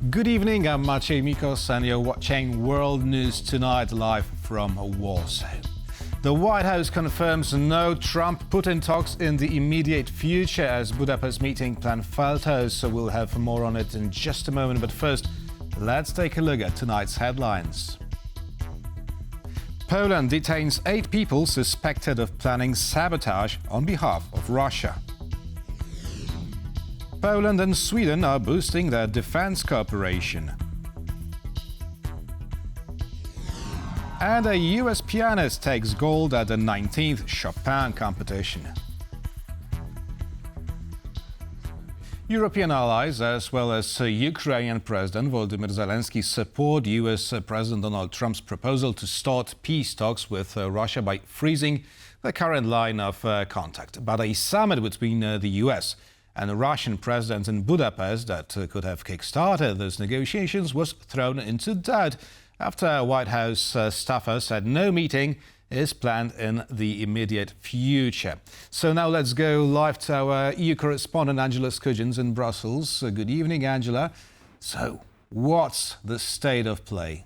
Good evening, I'm Maciej Mikos and you're watching World News Tonight live from Warsaw. The White House confirms no Trump-Putin talks in the immediate future as Budapest meeting plan falters, so we'll have more on it in just a moment. But first, let's take a look at tonight's headlines. Poland detains 8 people suspected of planning sabotage on behalf of Russia. Poland and Sweden are boosting their defense cooperation. And a US pianist takes gold at the 19th Chopin competition. European allies, as well as Ukrainian President Volodymyr Zelenskyy, support US President Donald Trump's proposal to start peace talks with Russia by freezing the current line of contact. But a summit between the US and the Russian president in Budapest that could have kick-started those negotiations was thrown into doubt after a White House staffer said no meeting is planned in the immediate future. So now let's go live to our EU correspondent Angela Skujins in Brussels. Good evening, Angela. So what's the state of play?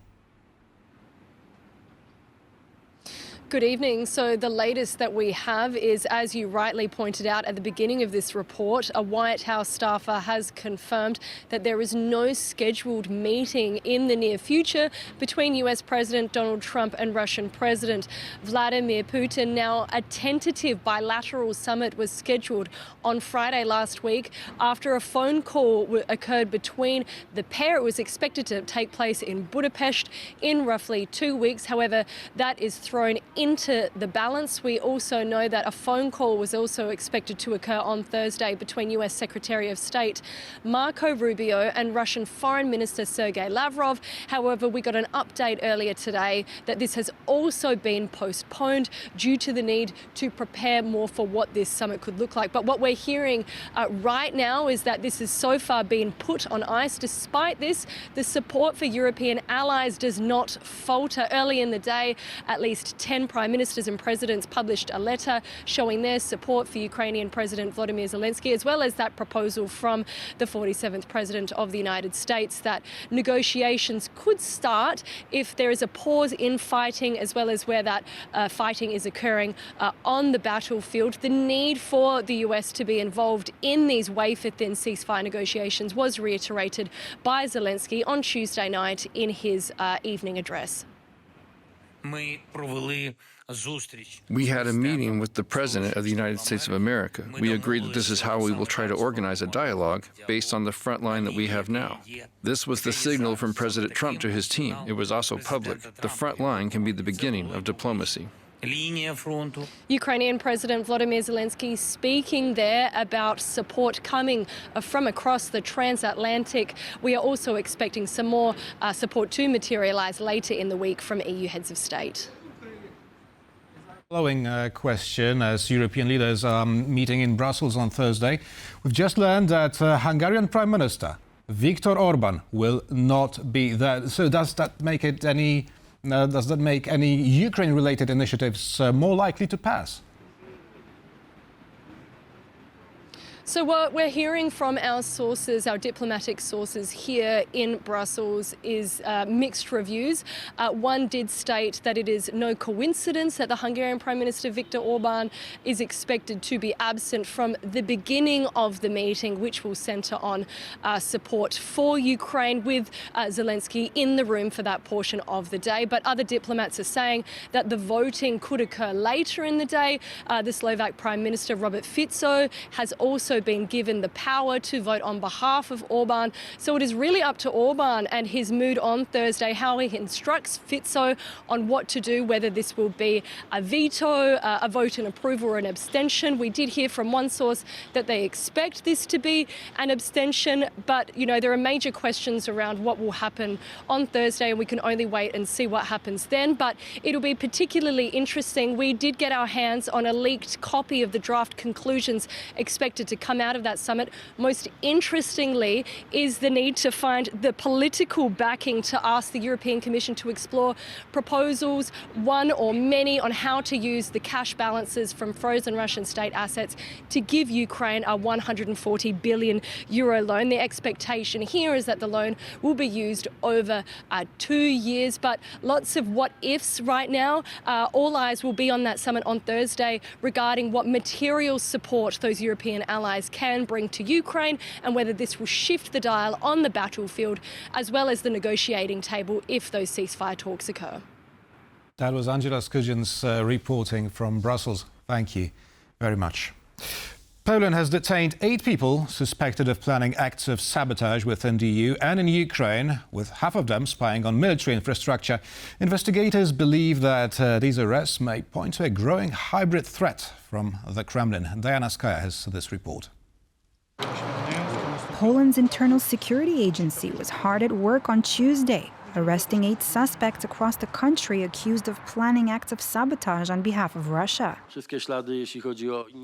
Good evening. So the latest that we have is, as you rightly pointed out at the beginning of this report, a White House staffer has confirmed that there is no scheduled meeting in the near future between US President Donald Trump and Russian President Vladimir Putin. Now, a tentative bilateral summit was scheduled on Friday last week after a phone call occurred between the pair. It was expected to take place in Budapest in roughly 2 weeks. However, that is thrown into the balance. We also know that a phone call was also expected to occur on Thursday between US Secretary of State Marco Rubio and Russian Foreign Minister Sergei Lavrov. However, we got an update earlier today that this has also been postponed due to the need to prepare more for what this summit could look like. But what we're hearing right now is that this has so far been put on ice. Despite this, the support for European allies does not falter. Early in the day, at least 10 prime ministers and presidents published a letter showing their support for Ukrainian President Volodymyr Zelenskyy, as well as that proposal from the 47th President of the United States that negotiations could start if there is a pause in fighting, as well as where that fighting is occurring on the battlefield. The need for the US to be involved in these wafer-thin ceasefire negotiations was reiterated by Zelenskyy on Tuesday night in his evening address. We had a meeting with the President of the United States of America. We agreed that this is how we will try to organize a dialogue based on the front line that we have now. This was the signal from President Trump to his team. It was also public. The front line can be the beginning of diplomacy. Ukrainian President Volodymyr Zelenskyy speaking there about support coming from across the transatlantic. We are also expecting some more support to materialise later in the week from EU heads of state. Following question, as European leaders are meeting in Brussels on Thursday, we've just learned that Hungarian Prime Minister Viktor Orban will not be there. So does that make any Ukraine-related initiatives more likely to pass? So what we're hearing from our sources, our diplomatic sources here in Brussels, is mixed reviews. One did state that it is no coincidence that the Hungarian Prime Minister Viktor Orban is expected to be absent from the beginning of the meeting, which will centre on support for Ukraine, with Zelenskyy in the room for that portion of the day. But other diplomats are saying that the voting could occur later in the day. The Slovak Prime Minister Robert Fico has also been given the power to vote on behalf of Orban. So it is really up to Orban and his mood on Thursday how he instructs Fico on what to do, whether this will be a veto, a vote in approval or an abstention. We did hear from one source that they expect this to be an abstention, but there are major questions around what will happen on Thursday, and we can only wait and see what happens then. But it'll be particularly interesting. We did get our hands on a leaked copy of the draft conclusions expected to come out of that summit, most interestingly, is the need to find the political backing to ask the European Commission to explore proposals, one or many, on how to use the cash balances from frozen Russian state assets to give Ukraine a 140 billion euro loan. The expectation here is that the loan will be used over 2 years, but lots of what ifs right now. All eyes will be on that summit on Thursday regarding what material support those European allies can bring to Ukraine and whether this will shift the dial on the battlefield as well as the negotiating table if those ceasefire talks occur. That was Angela Skujins reporting from Brussels. Thank you very much. Poland has detained 8 people suspected of planning acts of sabotage within the EU and in Ukraine, with half of them spying on military infrastructure. Investigators believe that these arrests may point to a growing hybrid threat from the Kremlin. Diana Skaya has this report. Poland's internal security agency was hard at work on Tuesday, arresting 8 suspects across the country accused of planning acts of sabotage on behalf of Russia.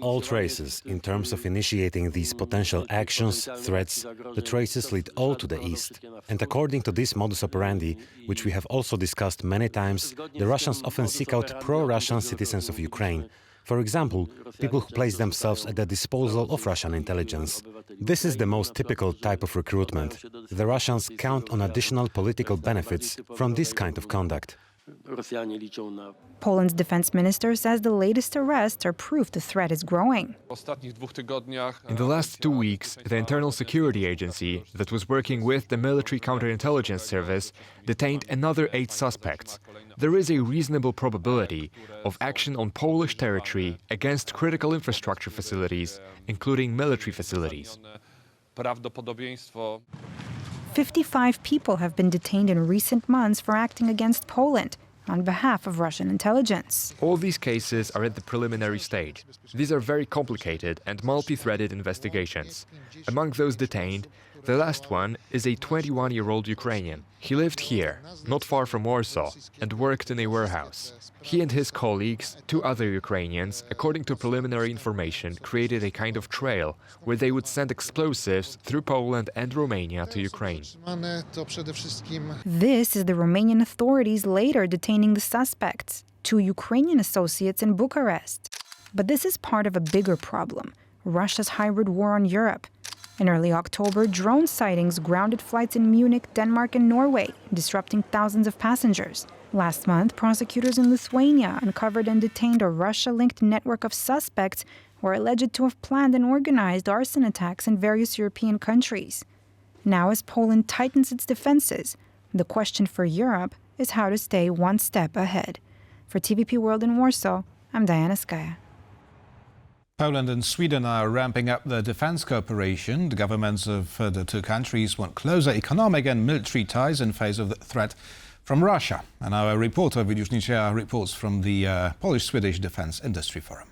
All traces, in terms of initiating these potential actions, threats, the traces lead all to the east. And according to this modus operandi, which we have also discussed many times, the Russians often seek out pro-Russian citizens of Ukraine. For example, people who place themselves at the disposal of Russian intelligence. This is the most typical type of recruitment. The Russians count on additional political benefits from this kind of conduct. Poland's defense minister says the latest arrests are proof the threat is growing. In the last 2 weeks, the Internal Security Agency, that was working with the Military Counterintelligence Service, detained another 8 suspects. There is a reasonable probability of action on Polish territory against critical infrastructure facilities, including military facilities. 55 people have been detained in recent months for acting against Poland on behalf of Russian intelligence. All these cases are at the preliminary stage. These are very complicated and multi-threaded investigations. Among those detained, the last one is a 21-year-old Ukrainian. He lived here, not far from Warsaw, and worked in a warehouse. He and his colleagues, 2 other Ukrainians, according to preliminary information, created a kind of trail where they would send explosives through Poland and Romania to Ukraine. This is the Romanian authorities later detaining the suspects, 2 Ukrainian associates in Bucharest. But this is part of a bigger problem, Russia's hybrid war on Europe. In early October, drone sightings grounded flights in Munich, Denmark and Norway, disrupting thousands of passengers. Last month, prosecutors in Lithuania uncovered and detained a Russia-linked network of suspects who are alleged to have planned and organized arson attacks in various European countries. Now, as Poland tightens its defenses, the question for Europe is how to stay one step ahead. For TVP World in Warsaw, I'm Diana Skaya. Poland and Sweden are ramping up their defense cooperation. The governments of the 2 countries want closer economic and military ties in face of the threat from Russia. And our reporter Widziusz Nicia reports from the Polish-Swedish Defense Industry Forum.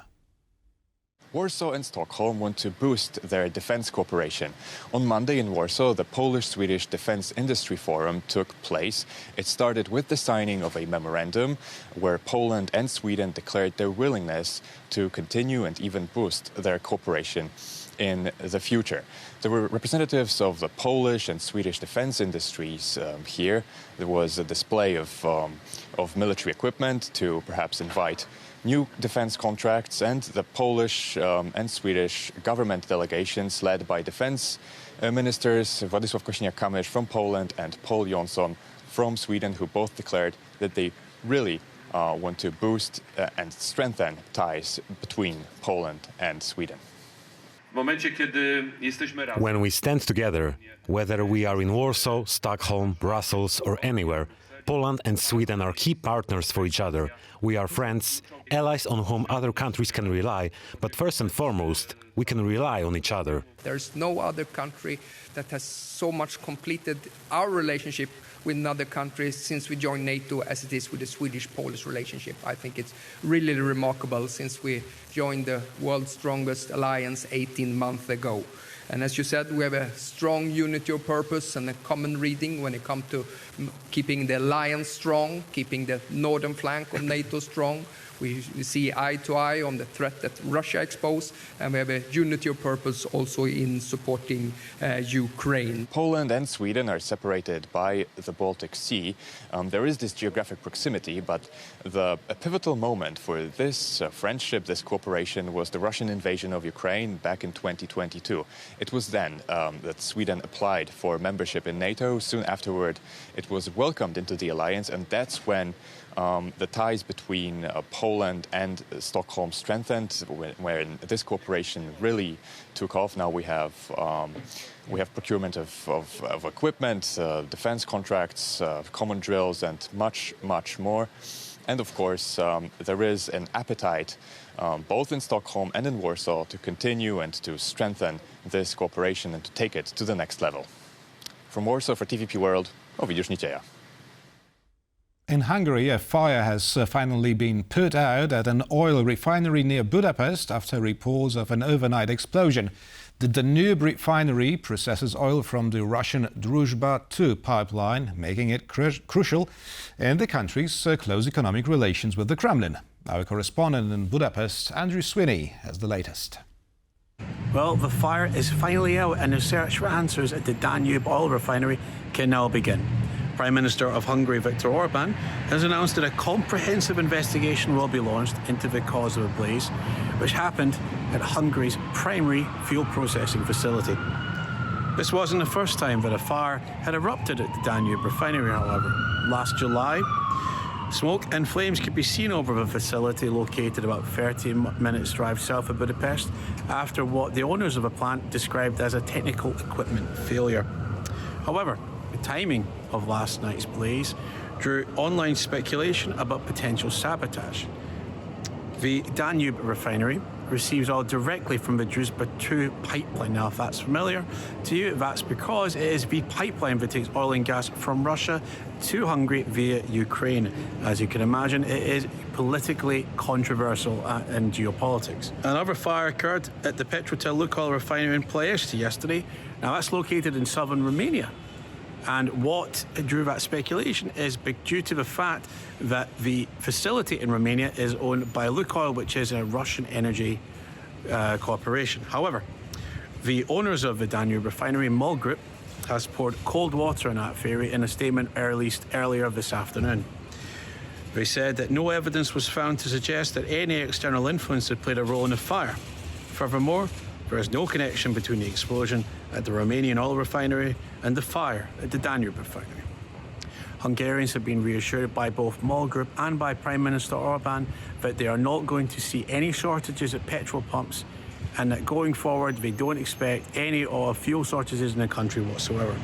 Warsaw and Stockholm want to boost their defense cooperation. On Monday in Warsaw, the Polish-Swedish Defense Industry Forum took place. It started with the signing of a memorandum where Poland and Sweden declared their willingness to continue and even boost their cooperation in the future. There were representatives of the Polish and Swedish defense industries here. There was a display of military equipment to perhaps invite new defense contracts, and the Polish and Swedish government delegations led by defense ministers Władysław Kosiniak-Kamysz from Poland and Paul Jonsson from Sweden, who both declared that they really want to boost and strengthen ties between Poland and Sweden. When we stand together, whether we are in Warsaw, Stockholm, Brussels or anywhere, Poland and Sweden are key partners for each other. We are friends, allies on whom other countries can rely, but first and foremost, we can rely on each other. There's no other country that has so much completed our relationship with another country since we joined NATO as it is with the Swedish-Polish relationship. I think it's really remarkable since we joined the world's strongest alliance 18 months ago. And as you said, we have a strong unity of purpose and a common reading when it comes to keeping the alliance strong, keeping the northern flank of NATO strong. We see eye to eye on the threat that Russia exposed, and we have a unity of purpose also in supporting Ukraine. Poland and Sweden are separated by the Baltic Sea. There is this geographic proximity, but a pivotal moment for this friendship, this cooperation, was the Russian invasion of Ukraine back in 2022. It was then that Sweden applied for membership in NATO. Soon afterward, it was welcomed into the alliance, and that's when the ties between Poland and Stockholm strengthened, when this cooperation really took off. Now we have procurement of equipment, defense contracts, common drills, and much, much more. And of course, there is an appetite both in Stockholm and in Warsaw to continue and to strengthen this cooperation and to take it to the next level. From Warsaw for TVP World, Ovidiusz Nicieja. In Hungary, a fire has finally been put out at an oil refinery near Budapest after reports of an overnight explosion. The Danube refinery processes oil from the Russian Druzhba 2 pipeline, making it crucial in the country's close economic relations with the Kremlin. Our correspondent in Budapest, Andrew Sweeney, has the latest. Well, the fire is finally out and the search for answers at the Danube oil refinery can now begin. Prime Minister of Hungary, Viktor Orbán, has announced that a comprehensive investigation will be launched into the cause of the blaze, which happened at Hungary's primary fuel processing facility. This wasn't the first time that a fire had erupted at the Danube refinery, however. Last July, smoke and flames could be seen over the facility located about 30 minutes drive south of Budapest after what the owners of the plant described as a technical equipment failure. However, the timing of last night's blaze drew online speculation about potential sabotage. The Danube refinery receives oil directly from the Druzhba 2 pipeline. Now, if that's familiar to you, that's because it is the pipeline that takes oil and gas from Russia to Hungary via Ukraine. As you can imagine, it is politically controversial in geopolitics. Another fire occurred at the Petrotel Lukoil refinery in Ploiești yesterday. Now, that's located in southern Romania. And what drew that speculation is due to the fact that the facility in Romania is owned by Lukoil, which is a Russian energy corporation. However, the owners of the Danube refinery, MOL Group, has poured cold water on that theory in a statement released earlier this afternoon. They said that no evidence was found to suggest that any external influence had played a role in the fire. Furthermore, there is no connection between the explosion at the Romanian oil refinery and the fire at the Danube refinery. Hungarians have been reassured by both MOL Group and by Prime Minister Orbán that they are not going to see any shortages at petrol pumps and that going forward they don't expect any fuel shortages in the country whatsoever.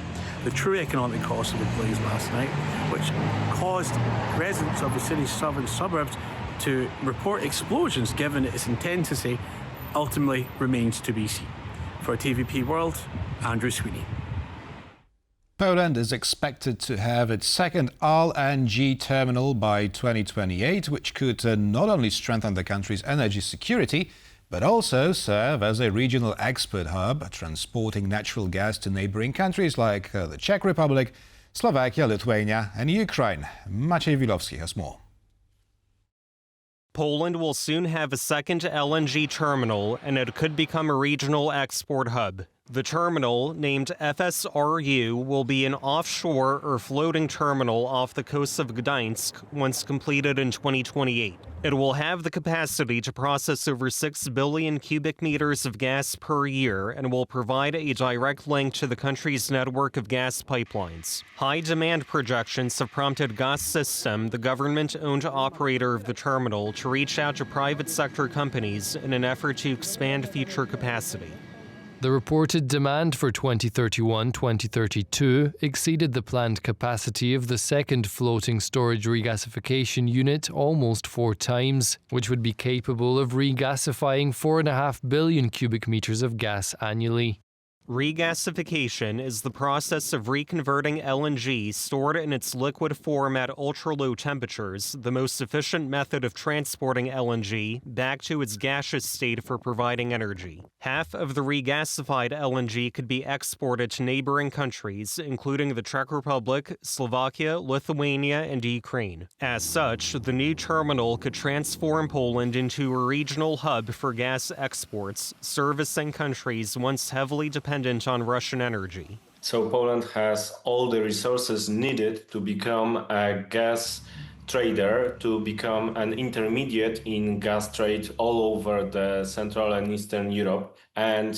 The true economic cost of the blaze last night, which caused residents of the city's southern suburbs to report explosions given its intensity, ultimately remains to be seen. For TVP World, Andrew Sweeney. Poland is expected to have its second LNG terminal by 2028, which could not only strengthen the country's energy security, but also serve as a regional export hub, transporting natural gas to neighboring countries like the Czech Republic, Slovakia, Lithuania and Ukraine. Maciej Wilowski has more. Poland will soon have a second LNG terminal, and it could become a regional export hub. The terminal, named FSRU, will be an offshore or floating terminal off the coast of Gdańsk once completed in 2028. It will have the capacity to process over 6 billion cubic meters of gas per year and will provide a direct link to the country's network of gas pipelines. High demand projections have prompted Gaz-System, the government-owned operator of the terminal, to reach out to private sector companies in an effort to expand future capacity. The reported demand for 2031-2032 exceeded the planned capacity of the second floating storage regasification unit almost 4 times, which would be capable of regasifying 4.5 billion cubic meters of gas annually. Regasification is the process of reconverting LNG stored in its liquid form at ultra-low temperatures, the most efficient method of transporting LNG back to its gaseous state for providing energy. Half of the regasified LNG could be exported to neighboring countries, including the Czech Republic, Slovakia, Lithuania, and Ukraine. As such, the new terminal could transform Poland into a regional hub for gas exports, servicing countries once heavily dependent on Russian energy. So Poland has all the resources needed to become a gas trader, to become an intermediate in gas trade all over the Central and Eastern Europe. And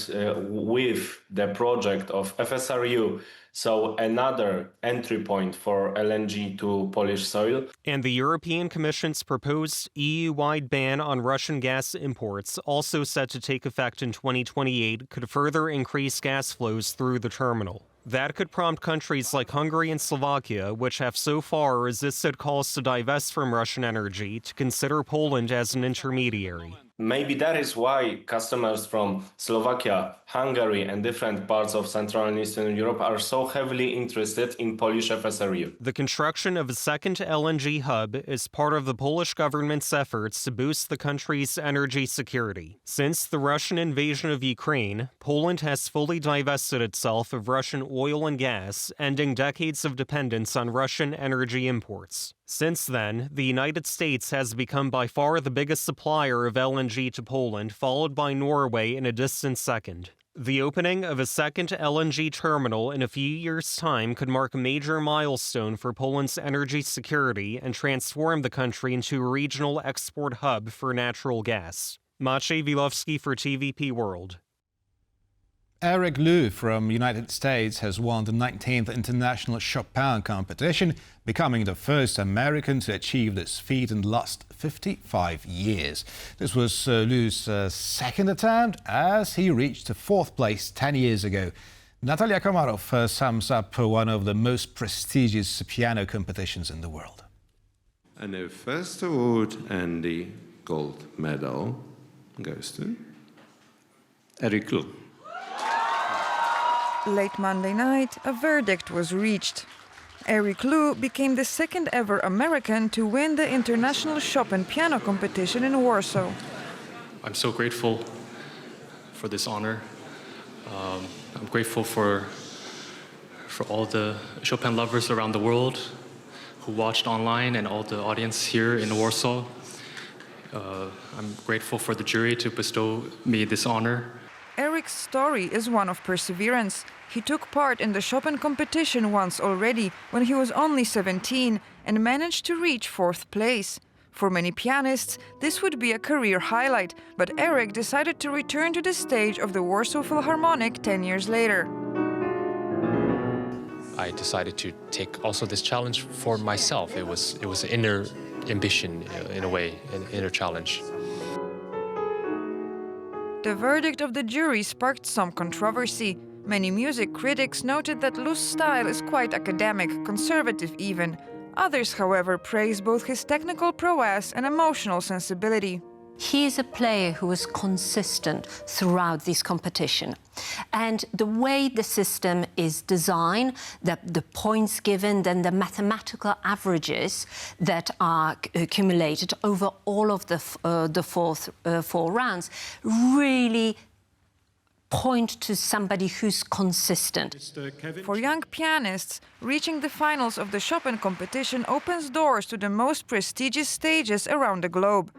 with the project of FSRU, so another entry point for LNG to Polish soil. And the European Commission's proposed EU-wide ban on Russian gas imports, also set to take effect in 2028, could further increase gas flows through the terminal. That could prompt countries like Hungary and Slovakia, which have so far resisted calls to divest from Russian energy, to consider Poland as an intermediary. Maybe that is why customers from Slovakia, Hungary, and different parts of Central and Eastern Europe are so heavily interested in Polish FSRU. The construction of a second LNG hub is part of the Polish government's efforts to boost the country's energy security. Since the Russian invasion of Ukraine, Poland has fully divested itself of Russian oil and gas, ending decades of dependence on Russian energy imports. Since then, the United States has become by far the biggest supplier of LNG to Poland, followed by Norway in a distant second. The opening of a second LNG terminal in a few years' time could mark a major milestone for Poland's energy security and transform the country into a regional export hub for natural gas. Maciej Wilowski for TVP World. Eric Liu from United States has won the 19th International Chopin competition, becoming the first American to achieve this feat in the last 55 years. This was Liu's second attempt, as he reached fourth place 10 years ago. Natalia Komarov sums up one of the most prestigious piano competitions in the world. And the first award and the gold medal goes to Eric Liu. Late Monday night, a verdict was reached. Eric Liu became the second ever American to win the International Chopin Piano Competition in Warsaw. I'm so grateful for this honor. I'm grateful for all the Chopin lovers around the world who watched online and all the audience here in Warsaw. I'm grateful for the jury to bestow me this honor. Eric's story is one of perseverance. He took part in the Chopin competition once already, when he was only 17, and managed to reach fourth place. For many pianists, this would be a career highlight, but Eric decided to return to the stage of the Warsaw Philharmonic 10 years later. I decided to take also this challenge for myself. It was an inner ambition, in a way, an inner challenge. The verdict of the jury sparked some controversy. Many music critics noted that Liu's style is quite academic, conservative even. Others, however, praise both his technical prowess and emotional sensibility. He is a player who is consistent throughout this competition. And the way the system is designed, the points given, then the mathematical averages that are accumulated over all of the four rounds really point to somebody who's consistent. For young pianists, reaching the finals of the Chopin competition opens doors to the most prestigious stages around the globe.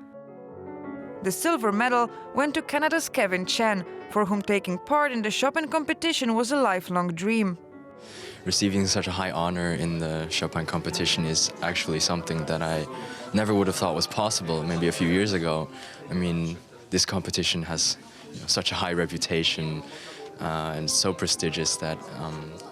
The silver medal went to Canada's Kevin Chen, for whom taking part in the Chopin competition was a lifelong dream. Receiving such a high honor in the Chopin competition is actually something that I never would have thought was possible maybe a few years ago. I mean, this competition has such a high reputation and so prestigious that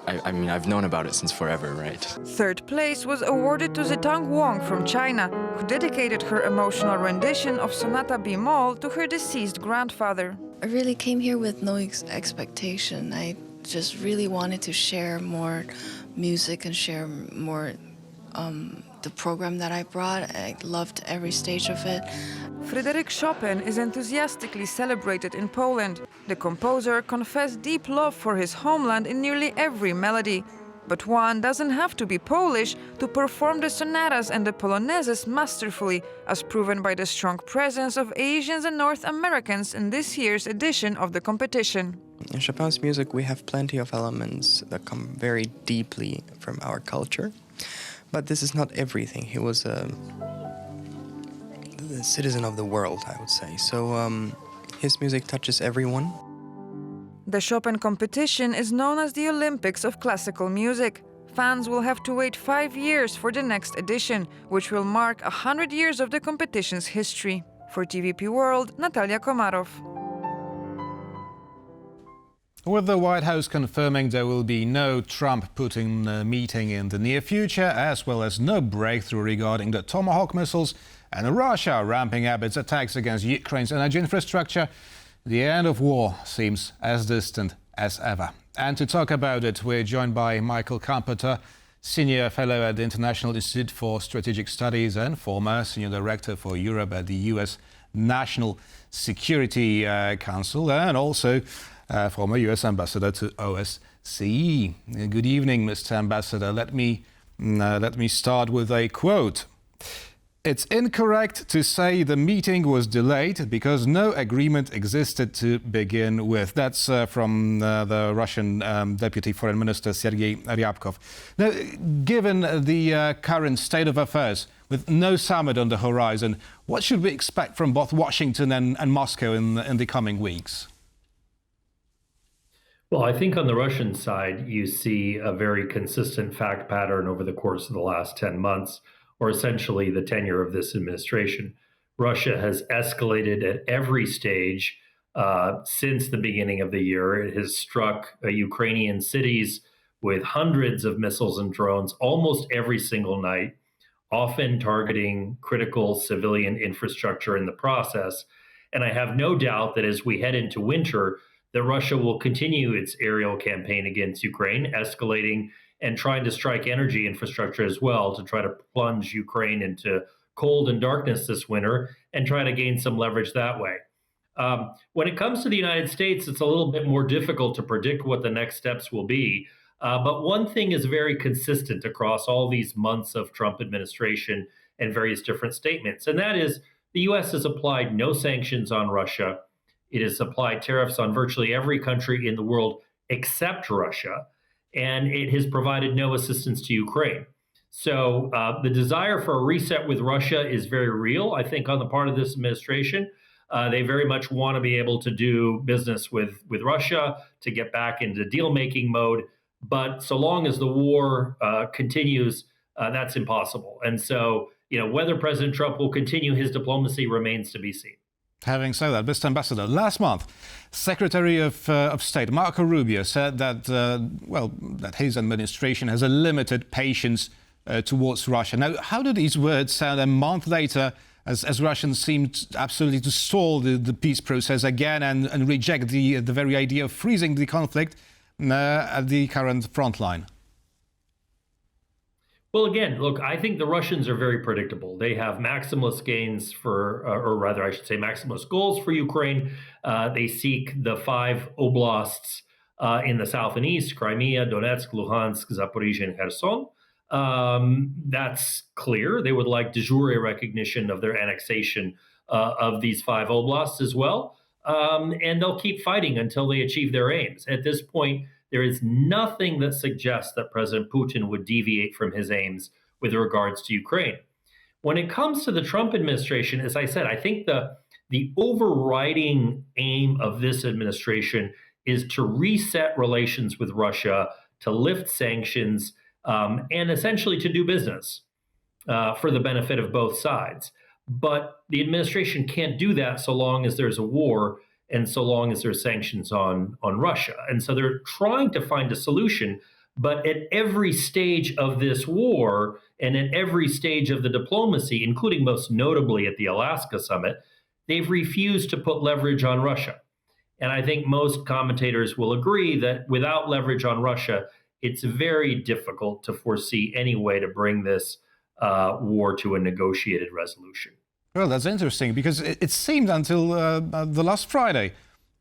I mean, I've known about it since forever, right? Third place was awarded to Zitang Wang from China, who dedicated her emotional rendition of Sonata B-moll to her deceased grandfather. I really came here with no expectation. I just really wanted to share more music and share more the program that I brought. I loved every stage of it. Frédéric Chopin is enthusiastically celebrated in Poland. The composer confessed deep love for his homeland in nearly every melody. But one doesn't have to be Polish to perform the sonatas and the polonaises masterfully, as proven by the strong presence of Asians and North Americans in this year's edition of the competition. In Chopin's music, we have plenty of elements that come very deeply from our culture. But this is not everything. He was the citizen of the world, I would say. So his music touches everyone. The Chopin competition is known as the Olympics of classical music. Fans will have to wait 5 years for the next edition, which will mark 100 years of the competition's history. For TVP World, Natalia Komarov. With the White House confirming there will be no Trump-Putin meeting in the near future, as well as no breakthrough regarding the Tomahawk missiles, and Russia ramping up its attacks against Ukraine's energy infrastructure, the end of war seems as distant as ever. And to talk about it, we're joined by Michael Kampeter, Senior Fellow at the International Institute for Strategic Studies and former Senior Director for Europe at the US National Security Council, and also former US Ambassador to OSCE. Good evening, Mr. Ambassador. Let me start with a quote. It's incorrect to say the meeting was delayed because no agreement existed to begin with. That's from the Russian Deputy Foreign Minister Sergei Ryabkov. Now, given the current state of affairs, with no summit on the horizon, what should we expect from both Washington and Moscow in the coming weeks? Well, I think on the Russian side, you see a very consistent fact pattern over the course of the last 10 months, or essentially the tenure of this administration. Russia has escalated at every stage since the beginning of the year. It has struck Ukrainian cities with hundreds of missiles and drones almost every single night, often targeting critical civilian infrastructure in the process. And I have no doubt that as we head into winter, that Russia will continue its aerial campaign against Ukraine, escalating and trying to strike energy infrastructure as well to try to plunge Ukraine into cold and darkness this winter and try to gain some leverage that way. When it comes to the United States, it's a little bit more difficult to predict what the next steps will be. But one thing is very consistent across all these months of Trump administration and various different statements, and that is the U.S. has applied no sanctions on Russia. It has applied tariffs on virtually every country in the world except Russia, and it has provided no assistance to Ukraine. So the desire for a reset with Russia is very real, I think, on the part of this administration. They very much want to be able to do business with Russia, to get back into deal-making mode. But so long as the war continues, that's impossible. And so, whether President Trump will continue his diplomacy remains to be seen. Having said that, Mr. Ambassador, last month, Secretary of State Marco Rubio said that, that his administration has a limited patience towards Russia. Now, how do these words sound a month later as Russians seemed absolutely to stall the peace process again and reject the very idea of freezing the conflict at the current front line? Well, again, look, I think the Russians are very predictable. They have maximalist gains or rather, I should say, maximalist goals for Ukraine. They seek the 5 oblasts in the south and east: Crimea, Donetsk, Luhansk, Zaporizhia, and Kherson. That's clear. They would like de jure recognition of their annexation of these 5 oblasts as well. And they'll keep fighting until they achieve their aims. At this point, there is nothing that suggests that President Putin would deviate from his aims with regards to Ukraine. When it comes to the Trump administration, as I said, I think the overriding aim of this administration is to reset relations with Russia, to lift sanctions, and essentially to do business for the benefit of both sides. But the administration can't do that so long as there's a war and so long as there's sanctions on Russia. And so they're trying to find a solution, but at every stage of this war and at every stage of the diplomacy, including most notably at the Alaska summit, they've refused to put leverage on Russia. And I think most commentators will agree that without leverage on Russia, it's very difficult to foresee any way to bring this war to a negotiated resolution. Well, that's interesting because it seemed until the last Friday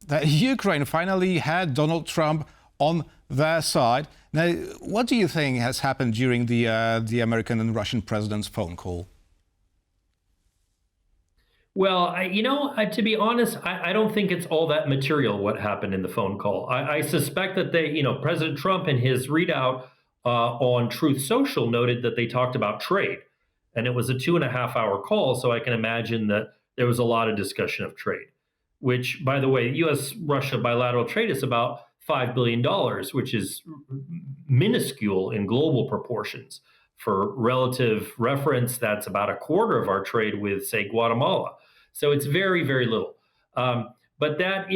that Ukraine finally had Donald Trump on their side. Now, what do you think has happened during the American and Russian president's phone call? Well, to be honest, I don't think it's all that material what happened in the phone call. I suspect that President Trump in his readout on Truth Social noted that they talked about trade. And it was a 2.5-hour call, so I can imagine that there was a lot of discussion of trade, which, by the way, U.S.-Russia bilateral trade is about $5 billion, which is minuscule in global proportions. For relative reference, that's about a quarter of our trade with, say, Guatemala. So it's very, very little. But that,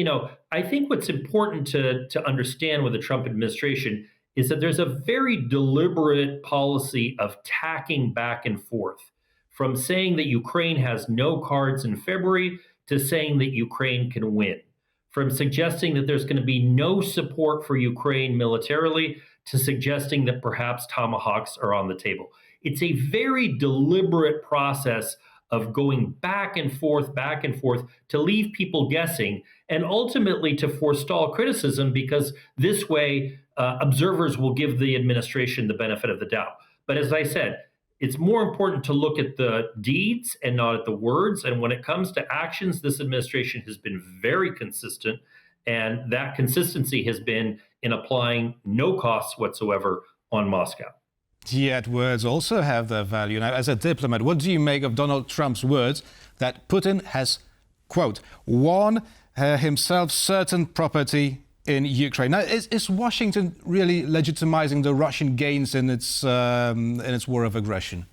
I think what's important to understand with the Trump administration is that there's a very deliberate policy of tacking back and forth, from saying that Ukraine has no cards in February to saying that Ukraine can win, from suggesting that there's going to be no support for Ukraine militarily to suggesting that perhaps tomahawks are on the table. It's a very deliberate process of going back and forth to leave people guessing and ultimately to forestall criticism, because this way observers will give the administration the benefit of the doubt. But as I said, it's more important to look at the deeds and not at the words. And when it comes to actions, this administration has been very consistent. And that consistency has been in applying no costs whatsoever on Moscow. Yet words also have their value. Now, as a diplomat, what do you make of Donald Trump's words that Putin has, quote, won himself certain property in Ukraine? Now, is Washington really legitimizing the Russian gains in its war of aggression?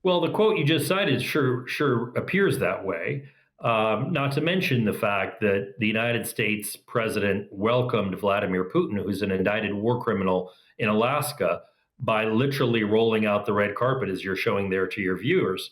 Well, the quote you just cited sure appears that way. Not to mention the fact that the United States president welcomed Vladimir Putin, who's an indicted war criminal in Alaska, by literally rolling out the red carpet, as you're showing there to your viewers.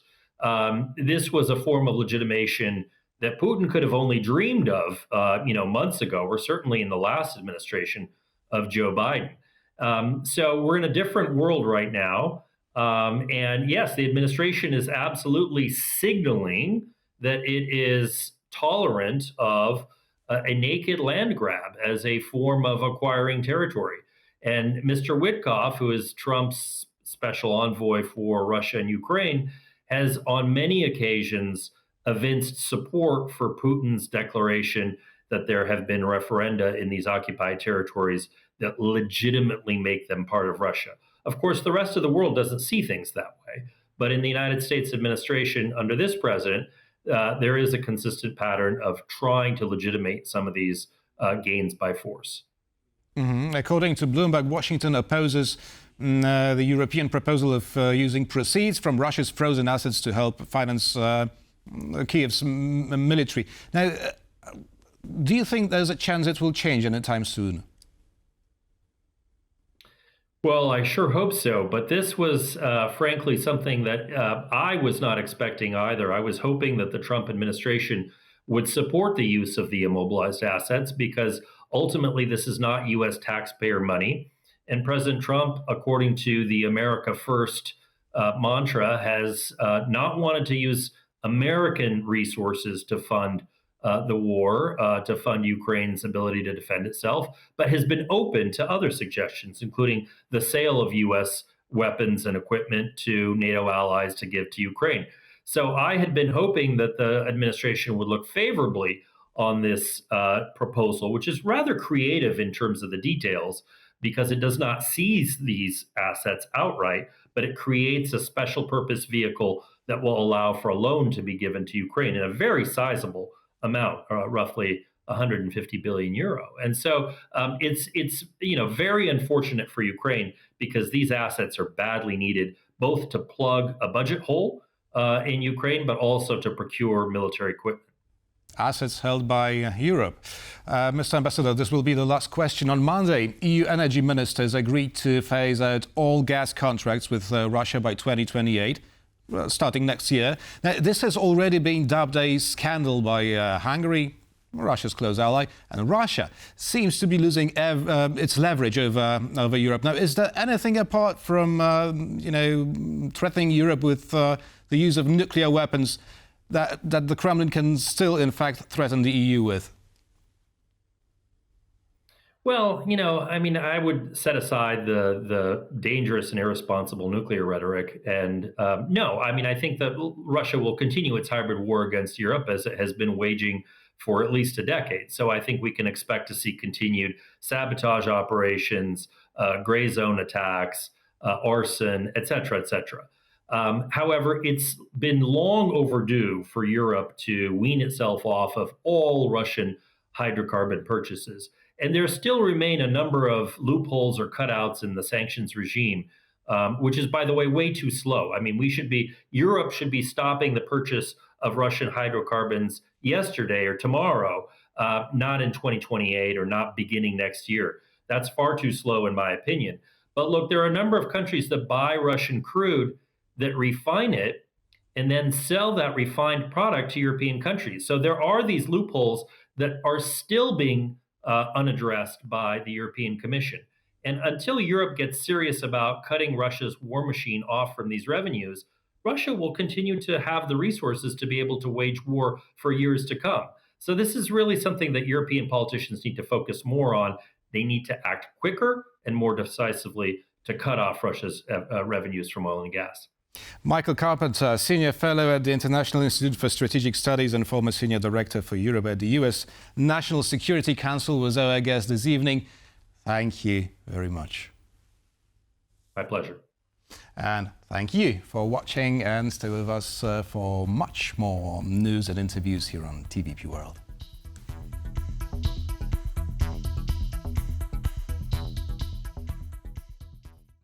This was a form of legitimation that Putin could have only dreamed of, months ago, or certainly in the last administration of Joe Biden. So we're in a different world right now. And yes, the administration is absolutely signaling that it is tolerant of a naked land grab as a form of acquiring territory. And Mr. Witkoff, who is Trump's special envoy for Russia and Ukraine, has on many occasions evinced support for Putin's declaration that there have been referenda in these occupied territories that legitimately make them part of Russia. Of course, the rest of the world doesn't see things that way. But in the United States administration under this president, there is a consistent pattern of trying to legitimate some of these gains by force. Mm-hmm. According to Bloomberg, Washington opposes the European proposal of using proceeds from Russia's frozen assets to help finance Kiev's military. Now, do you think there's a chance it will change anytime soon? Well, I sure hope so. But this was, frankly, something that I was not expecting either. I was hoping that the Trump administration would support the use of the immobilized assets, because ultimately this is not U.S. taxpayer money. And President Trump, according to the America First mantra, has not wanted to use American resources to fund the war, to fund Ukraine's ability to defend itself, but has been open to other suggestions, including the sale of U.S. weapons and equipment to NATO allies to give to Ukraine. So I had been hoping that the administration would look favorably on this proposal, which is rather creative in terms of the details, because it does not seize these assets outright, but it creates a special purpose vehicle that will allow for a loan to be given to Ukraine in a very sizable amount, roughly 150 billion euro. And so it's very unfortunate for Ukraine, because these assets are badly needed, both to plug a budget hole in Ukraine, but also to procure military equipment. Assets held by Europe. Mr. Ambassador, this will be the last question. On Monday, EU energy ministers agreed to phase out all gas contracts with Russia by 2028. Starting next year. Now, this has already been dubbed a scandal by Hungary, Russia's close ally, and Russia seems to be losing its leverage over Europe. Now, is there anything apart from, threatening Europe with the use of nuclear weapons that the Kremlin can still, in fact, threaten the EU with? Well, I would set aside the dangerous and irresponsible nuclear rhetoric. And no, I think that Russia will continue its hybrid war against Europe as it has been waging for at least a decade. So I think we can expect to see continued sabotage operations, gray zone attacks, arson, et cetera, et cetera. However, it's been long overdue for Europe to wean itself off of all Russian hydrocarbon purchases. And there still remain a number of loopholes or cutouts in the sanctions regime, which is, by the way, way too slow. Europe should be stopping the purchase of Russian hydrocarbons yesterday or tomorrow, not in 2028 or not beginning next year. That's far too slow, in my opinion. But look, there are a number of countries that buy Russian crude, that refine it, and then sell that refined product to European countries. So there are these loopholes that are still being unaddressed by the European Commission. And until Europe gets serious about cutting Russia's war machine off from these revenues, Russia will continue to have the resources to be able to wage war for years to come. So this is really something that European politicians need to focus more on. They need to act quicker and more decisively to cut off Russia's revenues from oil and gas. Michael Carpenter, Senior Fellow at the International Institute for Strategic Studies and former Senior Director for Europe at the US National Security Council, was our guest this evening. Thank you very much. My pleasure. And thank you for watching, and stay with us for much more news and interviews here on TVP World.